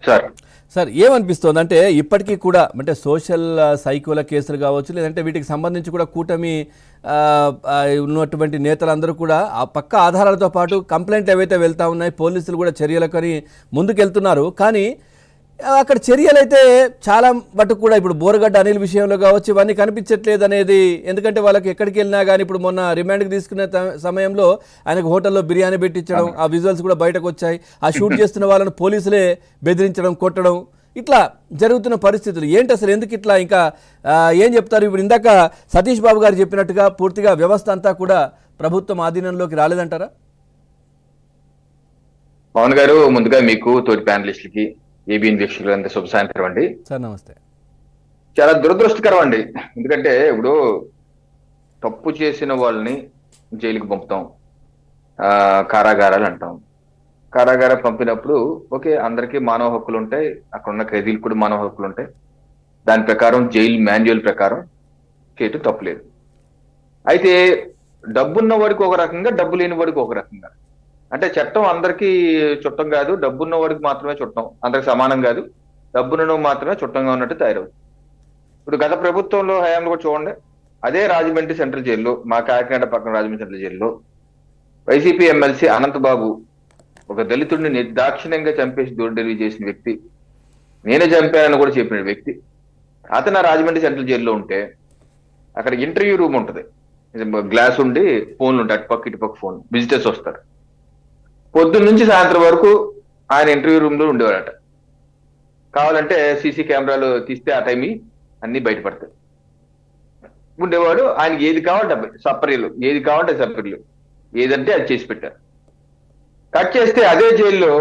Sir sir ఏమనిపిస్తోంది అంటే ఇప్పటికీ కూడా అంటే సోషల్ సైకోల కేసులు కావచ్చు, లేదంటే వీటికి సంబంధించి కూడా కూటమి ఆ, ఆ, ఉన్నటువంటి నేతలందరూ కూడా ఆ పక్క ఆధారాలతో పాటు కంప్లైంట్లు ఏవైతే వెళ్తా ఉన్నాయి, పోలీసులు కూడా చర్యలకని ముందుకెళ్తున్నారు. కానీ అక్కడ చర్యలు అయితే చాలా మటుకు కూడా ఇప్పుడు బోరగడ్డ అనిల్ విషయంలో కావచ్చు ఇవన్నీ కనిపించట్లేదు అనేది. ఎందుకంటే వాళ్ళకి ఎక్కడికి వెళ్ళినా కానీ ఇప్పుడు మొన్న రిమాండ్కి తీసుకునే సమయంలో ఆయనకు హోటల్లో బిర్యానీ పెట్టించడం, ఆ విజువల్స్ కూడా బయటకు వచ్చాయి. ఆ షూట్ చేస్తున్న వాళ్ళని పోలీసులే బెదిరించడం, కొట్టడం, ఇట్లా జరుగుతున్న పరిస్థితులు ఏంటి అసలు? ఎందుకు ఇట్లా? ఇంకా ఏం చెప్తారు? ఇప్పుడు ఇందాక సతీష్ బాబు గారు చెప్పినట్టుగా పూర్తిగా వ్యవస్థ అంతా కూడా ప్రభుత్వం ఆధీనంలోకి రాలేదంటారా? పవన్ గారు, ముందుగా మీకు తోటి ప్యానలిస్టులకి ఏబిఎన్ వీక్షకులు అంతా శుభ సాయంత్రం అండి. సార్ నమస్తే. చాలా దురదృష్టకరం అండి. ఎందుకంటే ఇప్పుడు తప్పు చేసిన వాళ్ళని జైలుకి పంపుతాం, కారాగారాలు అంటాం. కారాగారం పంపినప్పుడు ఓకే, అందరికీ మానవ హక్కులు ఉంటాయి, అక్కడ ఉన్న ఖైదీలకు కూడా మానవ హక్కులు ఉంటాయి. దాని ప్రకారం జైలు మాన్యువల్ ప్రకారం చేయటం తప్పులేదు. అయితే డబ్బున్న వాడికి ఒక రకంగా, డబ్బు లేని వాడికి ఒక రకంగా. అంటే చట్టం అందరికీ చుట్టం కాదు, డబ్బున్న వాడికి మాత్రమే చుట్టం, అందరికి సమానం కాదు, డబ్బున్న మాత్రమే చుట్టంగా ఉన్నట్టు తయారవుతుంది. ఇప్పుడు గత ప్రభుత్వంలో హయాంలో కూడా చూడండి, అదే రాజమండ్రి సెంట్రల్ జైల్లో, మా కాకినాడ పక్కన రాజమండ్రి సెంట్రల్ జైల్లో వైసీపీ ఎమ్మెల్సీ అనంతబాబు ఒక దళితుడిని నిర్దాక్షిణ్యంగా చంపేసి డోర్ డెలివరీ చేసిన వ్యక్తి, నేనే చంపానని కూడా చెప్పిన వ్యక్తి. అతను రాజమండ్రి సెంట్రల్ జైల్లో ఉంటే అక్కడ ఇంటర్వ్యూ రూమ్ ఉంటుంది, గ్లాస్ ఉండి ఫోన్లు ఉంటాయి, అటుపక్క ఇటుపక్క ఫోన్, విజిటర్స్ వస్తారు. పొద్దున్న నుంచి సాయంత్రం వరకు ఆయన ఇంటర్వ్యూ రూమ్ లో ఉండేవాడట. కావాలంటే సీసీ కెమెరాలు తీస్తే ఆ టైం అన్ని బయటపడతాయి. ఉండేవాడు. ఆయనకి ఏది కావాలంటే సపరీలు, ఏది కావాలంటే సపరీలు, ఏదంటే అది చేసి పెట్టారు. కట్ చేస్తే అదే జైల్లో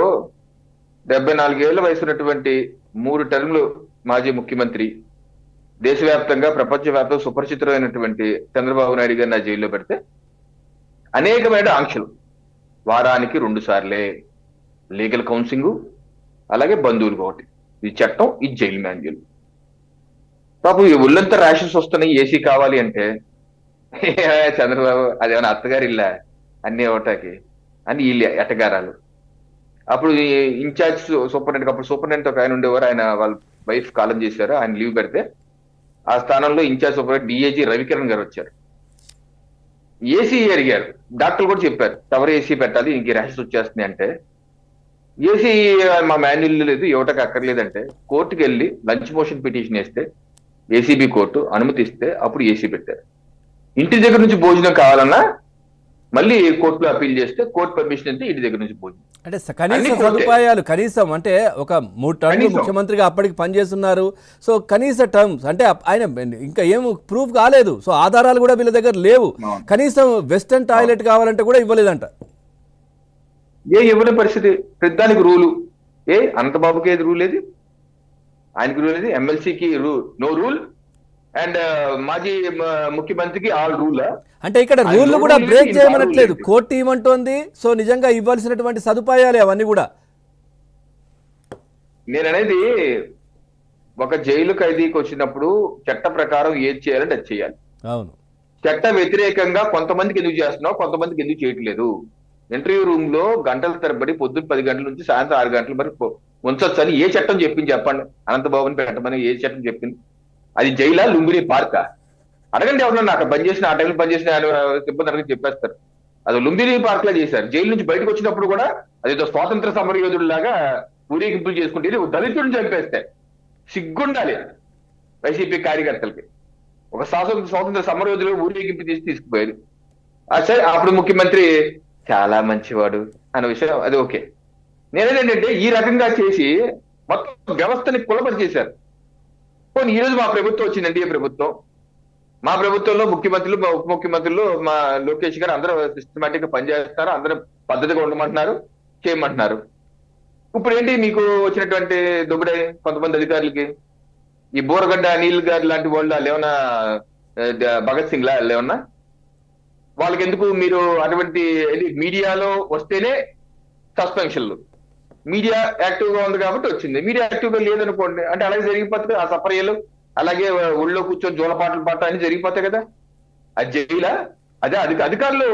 74 ఏళ్ల వయసు ఉన్నటువంటి 3 టర్మ్లు మాజీ ముఖ్యమంత్రి, దేశవ్యాప్తంగా ప్రపంచవ్యాప్తంగా సుపరిచితులైనటువంటి చంద్రబాబు నాయుడు గారిని ఆ జైల్లో పెడితే అనేకమైన ఆంక్షలు, వారానికి 2 సార్లే లీగల్ కౌన్సిలింగ్, అలాగే బంధువులు ఒకటి. ఇది చట్టం, ఇది జైలు మాన్యువల్. పాపం ఈ ఒళ్ళంతా ర్యాషన్స్ వస్తున్నాయి, ఏసీ కావాలి అంటే చంద్రబాబు అదేమైనా అత్తగారి ఇల్లా అన్ని ఒకటాకి అని వీళ్ళు ఎటగారాలు. అప్పుడు ఇన్ఛార్జ్ సూపరింటెండెంట్, అప్పుడు సూపరింటెండెంట్ ఒక ఆయన ఉండేవారు, ఆయన వాళ్ళ వైఫ్ కాలం చేశారు, ఆయన లీవ్ పెడితే ఆ స్థానంలో ఇన్ఛార్జ్ సూపరింటెండెంట్ డిఏజీ రవికిరణ్ గారు వచ్చారు. ఏసీ అడిగారు, డాక్టర్లు కూడా చెప్పారు తవరు ఏసీ పెట్టాలి, ఇంక ర్యాషెస్ వచ్చేస్తున్నాయి అంటే ఏసీ మా మాన్యువల్ లేదు, ఇవ్వటకు అక్కర్లేదంటే కోర్టుకు వెళ్ళి లంచ్ మోషన్ పిటిషన్ వేస్తే ఏసీబీ కోర్టు అనుమతిస్తే అప్పుడు ఏసీ పెట్టారు. ఇంటి దగ్గర నుంచి భోజనం కావాలన్నా మళ్ళీ కోర్టులో అప్పీల్ చేస్తే కోర్టు పర్మిషన్ అయితే ఇంటి దగ్గర నుంచి భోజనం. అంటే కనీస సదుపాయాలు, కనీసం అంటే ఒక 3 టర్మ్లు ముఖ్యమంత్రిగా అప్పటికి పనిచేస్తున్నారు. సో కనీస టర్మ్స్ అంటే ఆయన ఇంకా ఏం ప్రూఫ్ కాలేదు, సో ఆధారాలు కూడా వీళ్ళ దగ్గర లేవు. కనీసం వెస్టర్న్ టాయిలెట్ కావాలంటే కూడా ఇవ్వలేదంట. ఇవ్వని పరిస్థితి. పెద్దానికి రూలు అనంతబాబుకి ఏది రూల్ ఏది, ఆయనకి రూల్ ఏది, ఎమ్మెల్సీకి నో రూల్, అండ్ మాజీ ముఖ్యమంత్రికి ఆల్ రూల్. అంటే ఇక్కడ రూల్ కూడా బ్రేక్ చేయమనట్లేదు, కోర్టు ఇవ్వమంటోంది. సో నిజంగా ఇవ్వాల్సినటువంటి సదుపాయాలే అవన్నీ కూడా. నేననేది ఒక జైలు ఖైదీకి వచ్చినప్పుడు చట్ట ప్రకారం ఏది చేయాలంటే అది చేయాలి. అవును, చట్ట వ్యతిరేకంగా కొంతమందికి ఎందుకు చేస్తున్నావు, కొంతమందికి ఎందుకు చేయట్లేదు. ఇంటర్వ్యూ రూమ్ లో గంటల తరబడి పొద్దున్న 10 గంటల నుంచి సాయంత్రం 6 గంటల వరకు ఉంచొచ్చు అని ఏ చట్టం చెప్పింది చెప్పండి? అనంతబాబుని పెట్టమని ఏ చట్టం చెప్పింది? అది జైలా, లుంబిని పార్కా? అడగండి ఎవరన్నా అక్కడ పనిచేసిన, ఆ టైంలో పనిచేసిన సిబ్బంది అడగని చెప్పేస్తారు. అది లుంబిని పార్క్ లా చేశారు. జైలు నుంచి బయటకు వచ్చినప్పుడు కూడా అదేదో స్వాతంత్ర సమరయోధుడిలాగా ఊరేగింపులు చేసుకుంటే దళితుడిని చంపేస్తే సిగ్గుండాలి వైసీపీ కార్యకర్తలకి. ఒక స్వాతంత్ర సమరయోధులు ఊరేగింపు తీసుకుపోయారు. సరే, అప్పుడు ముఖ్యమంత్రి చాలా మంచివాడు అనే విషయం అది ఓకే. నేనేంటంటే ఈ రకంగా చేసి మొత్తం వ్యవస్థని కులబడి చేశారు. ఈ రోజు మా ప్రభుత్వం వచ్చింది, ఎన్డీఏ ప్రభుత్వం. మా ప్రభుత్వంలో ముఖ్యమంత్రులు, మా ఉప ముఖ్యమంత్రులు, మా లోకేష్ గారు అందరూ సిస్టమేటిక్ గా పనిచేస్తున్నారు, అందరూ పద్ధతిగా ఉండమంటున్నారు, చేయమంటున్నారు. ఇప్పుడు ఏంటి మీకు వచ్చినటువంటి దొబ్బుడే కొంతమంది అధికారులకి? ఈ బోరగడ్డ అనిల్ గారు లాంటి వాళ్ళు ఏమన్నా భగత్ సింగ్ లా ఏమన్నా? వాళ్ళకి ఎందుకు మీరు అటువంటి మీడియాలో వస్తేనే సస్పెన్షన్లు? మీడియా యాక్టివ్ గా ఉంది కాబట్టి వచ్చింది. మీడియా యాక్టివ్ గా లేదనుకోండి అంటే అలాగే జరిగిపోతుంది. ఆ సపర్యలు అలాగే ఊళ్ళో కూర్చొని జోలపాటలు పాట అని జరిగిపోతాయి కదా. అది జైలా? అదే అధికారులు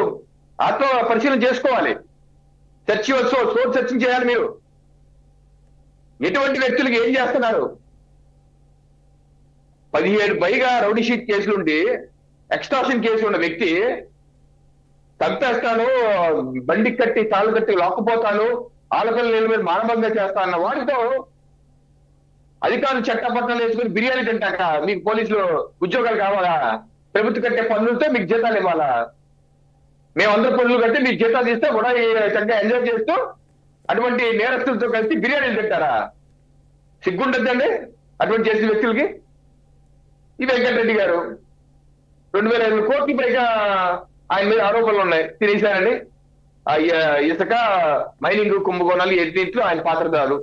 ఆత్మ పరిశీలన చేసుకోవాలి. సోర్స్ సెర్చింగ్ చేయాలి. మీరు ఎటువంటి వ్యక్తులకు ఏం చేస్తున్నారు? 17 పైగా రౌడీ షీట్ కేసులుండి ఎక్స్టార్షన్ కేసులు ఉన్న వ్యక్తి చంపేస్తాను, బండి కట్టి తాళ్ళు కట్టి లాక్కుపోతాను, ఆలపిల్ల నీళ్ళ మీద మానభంగా చేస్తా అన్న వాటితో అధికారులు చట్టపట్టాలు వేసుకుని బిర్యానీ తింటాక మీకు పోలీసులు ఉద్యోగాలు కావాలా? ప్రభుత్వం కట్టే పన్నులతో మీకు జీతాలు ఇవ్వాలా? మేమందరూ పన్నులు కట్టి మీకు జీతాలు ఇస్తే కూడా చక్కగా ఎంజాయ్ చేస్తూ అటువంటి నేరస్తులతో కలిసి బిర్యానీలు తింటారా? సిగ్గుండద్దండి అటువంటి చేసిన వ్యక్తులకి. ఈ వెంకటరెడ్డి గారు 2,500 కోట్ల పైగా ఆయన మీద ఆరోపణలు ఉన్నాయి, తినేశారని. ఇసుక మైనింగ్ కుంభకోణాలు ఎన్నింటిలో ఆయన పాత్రదారు.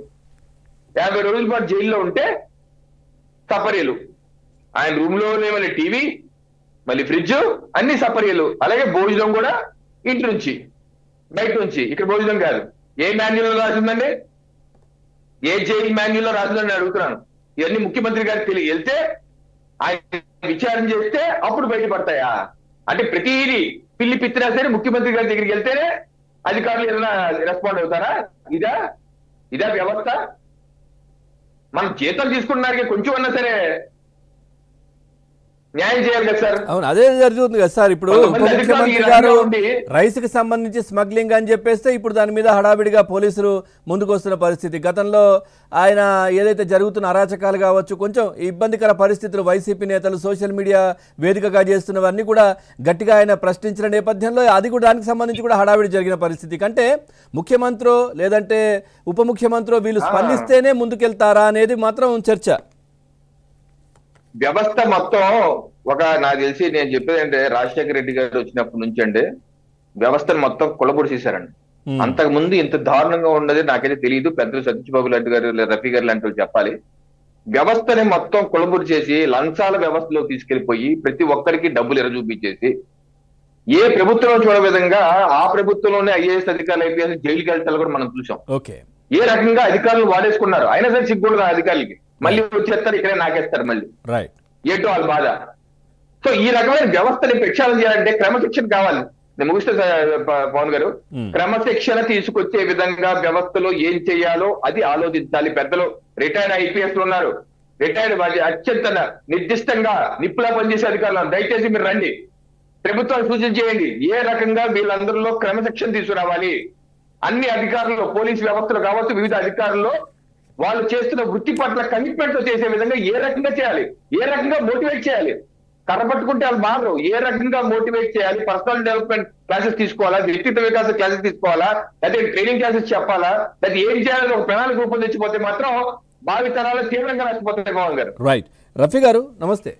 50 రోజుల పాటు జైల్లో ఉంటే సపర్యలు. ఆయన రూమ్ లో మళ్ళీ టీవీ, మళ్ళీ ఫ్రిడ్జ్, అన్ని సపర్యలు. అలాగే భోజనం కూడా ఇంటి నుంచి, బయట నుంచి. ఇక్కడ భోజనం కాదు. ఏ మాన్యుల్లో రాసిందండి? ఏ జైలు మాన్యుల్లో రాసిందని అడుగుతున్నాను. ఇవన్నీ ముఖ్యమంత్రి గారికి వెళ్తే ఆయన విచారణ చేస్తే అప్పుడు బయటపడతాయా? అంటే ప్రతిదీ పిల్లి పిత్తినా సరే ముఖ్యమంత్రి గారి దగ్గరికి వెళ్తేనే అధికారులు ఏదైనా రెస్పాండ్ అవుతారా? ఇదా వ్యవస్థ? మనం జీతాలు తీసుకున్నానికి కొంచెం అన్నా సరే న్యాయం చేయాలి కదా సార్. అవును, అదే జరుగుతుంది కదా సార్. ఇప్పుడు ఉప ముఖ్యమంత్రి గారు రైస్ కి సంబంధించి స్మగ్లింగ్ అని చెప్పేస్తే ఇప్పుడు దాని మీద హడావిడిగా పోలీసులు ముందుకు వస్తున్న పరిస్థితి. గతంలో ఆయన ఏదైతే జరుగుతున్న అరాచకాలు కావచ్చు, కొంచెం ఇబ్బందికర పరిస్థితులు వైసీపీ నేతలు సోషల్ మీడియా వేదికగా చేస్తున్నవన్నీ కూడా గట్టిగా ఆయన ప్రశ్నించిన నేపథ్యంలో అది కూడా దానికి సంబంధించి కూడా హడావిడి జరిగిన పరిస్థితి. కంటే ముఖ్యమంత్రి లేదంటే ఉప ముఖ్యమంత్రి వీళ్ళు స్పందిస్తేనే ముందుకెళ్తారా అనేది మాత్రం చర్చ. వ్యవస్థ మొత్తం నాకు తెలిసి నేను చెప్పేది అంటే రాజశేఖర రెడ్డి గారు వచ్చినప్పటి నుంచి అండి వ్యవస్థను మొత్తం కులబొడి చేశారండి. అంతకు ముందు ఇంత దారుణంగా ఉన్నది నాకైతే తెలియదు. పెద్దలు సత్యబాబు లాంటి గారు, రఫీ గారు లాంటి వాళ్ళు చెప్పాలి. వ్యవస్థని మొత్తం కులబొడి చేసి లంచాల వ్యవస్థలో తీసుకెళ్లిపోయి ప్రతి ఒక్కరికి డబ్బులు ఎరచూపించేసి ఏ ప్రభుత్వం చూడ విధంగా ఆ ప్రభుత్వంలోనే ఐఏఎస్ అధికారులు, ఐపీఎస్ జైలుకి వెళ్తారు కూడా మనం చూసాం. ఏ రకంగా అధికారులు వాడేసుకున్నారు. అయినా సరే సిగ్గుండదు అధికారులకి. మళ్ళీ వచ్చేస్తారు, ఇక్కడే నాకేస్తారు మళ్ళీ. ఏటో వాళ్ళ బాధ. సో ఈ రకమైన వ్యవస్థని ప్రక్షాళన చేయాలంటే క్రమశిక్షణ కావాలి. నేను ముగిస్తే పవన్ గారు, క్రమశిక్షణ తీసుకొచ్చే విధంగా వ్యవస్థలో ఏం చేయాలో అది ఆలోచించాలి. పెద్దలు రిటైర్డ్ ఐపీఎస్ ఉన్నారు, రిటైర్డ్ అత్యంత నిర్దిష్టంగా నిప్పులా పనిచేసే అధికారులు. దయచేసి మీరు రండి, ప్రభుత్వాన్ని సూచన చేయండి. ఏ రకంగా వీళ్ళందరిలో క్రమశిక్షణ తీసుకురావాలి. అన్ని అధికారులు, పోలీసు వ్యవస్థలు కావచ్చు, వివిధ అధికారుల్లో వాళ్ళు చేస్తున్న వృత్తి పట్ల కమిట్మెంట్ తో చేసే విధంగా ఏ రకంగా చేయాలి, ఏ రకంగా మోటివేట్ చేయాలి. కర్రపట్టుకుంటే వాళ్ళు మారు. ఏ రకంగా మోటివేట్ చేయాలి. పర్సనల్ డెవలప్మెంట్ క్లాసెస్ తీసుకోవాలా, వ్యక్తిత్వ వికాస క్లాసెస్ తీసుకోవాలా, లేకపోతే ట్రైనింగ్ క్లాసెస్ చెప్పాలా, లేకపోతే ఏం చేయాలని ఒక ప్రణాళిక రూపొందించిపోతే మాత్రం భావి తరాలు తీవ్రంగా నష్టపోతాయి. పవన్ గారు. రైట్. రఫీ గారు నమస్తే.